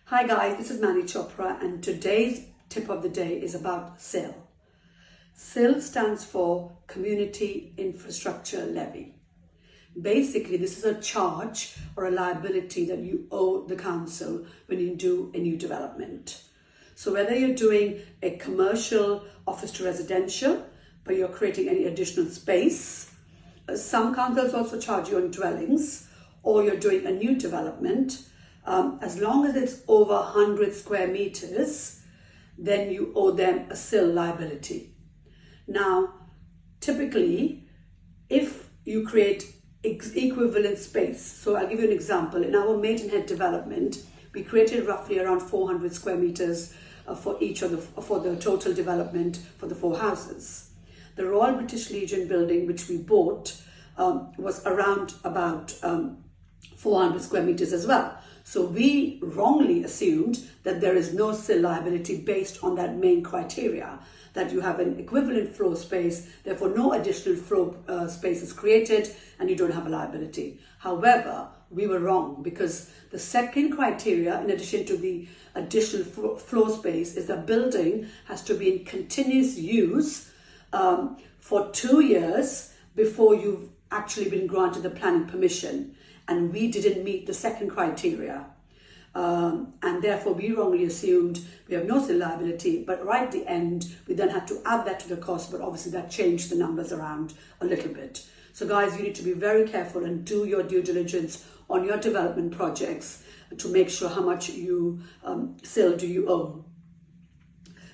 Hi guys, this is Mani Chopra and today's tip of the day is about CIL. CIL stands for Community Infrastructure Levy. Basically, this is a charge or a liability that you owe the council when you do a new development. So whether you're doing a commercial office to residential, but you're creating any additional space, some councils also charge you on dwellings, or you're doing a new development, as long as it's over 100 square meters, then you owe them a CIL liability. Now, typically, if you create equivalent space, so I'll give you an example. In our Maidenhead development, we created roughly around 400 square meters for the total development for the 4 houses. The Royal British Legion building, which we bought, was around about 400 square meters as well. So we wrongly assumed that there is no CIL liability based on that main criteria, that you have an equivalent floor space, therefore no additional floor space is created and you don't have a liability. However, we were wrong, because the second criteria, in addition to the additional floor space, is the building has to be in continuous use for 2 years before you've actually been granted the planning permission. And we didn't meet the second criteria. And therefore we wrongly assumed we have no CIL liability, but right at the end, we then had to add that to the cost, but obviously that changed the numbers around a little bit. So guys, you need to be very careful and do your due diligence on your development projects to make sure how much CIL do you owe.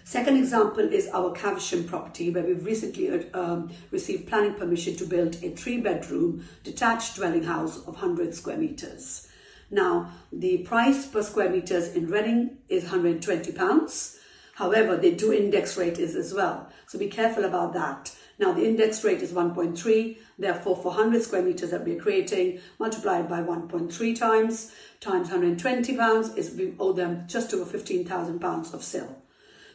Second example is our Caversham property, where we've recently received planning permission to build a 3-bedroom detached dwelling house of 100 square meters. Now, the price per square meters in Reading is £120. However, they do index rate as well. So be careful about that. Now, the index rate is 1.3. Therefore, for 100 square meters that we're creating, multiplied by 1.3 times £120, is we owe them just over £15,000 of CIL.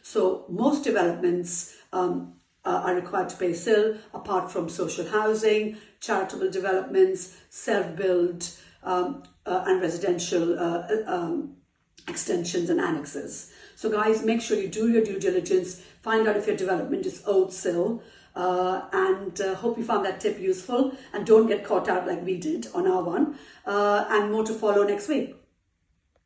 So most developments are required to pay CIL, apart from social housing, charitable developments, self-build and residential extensions and annexes. So guys, make sure you do your due diligence, find out if your development is owed CIL, and hope you found that tip useful, and don't get caught out like we did on our one, and more to follow next week.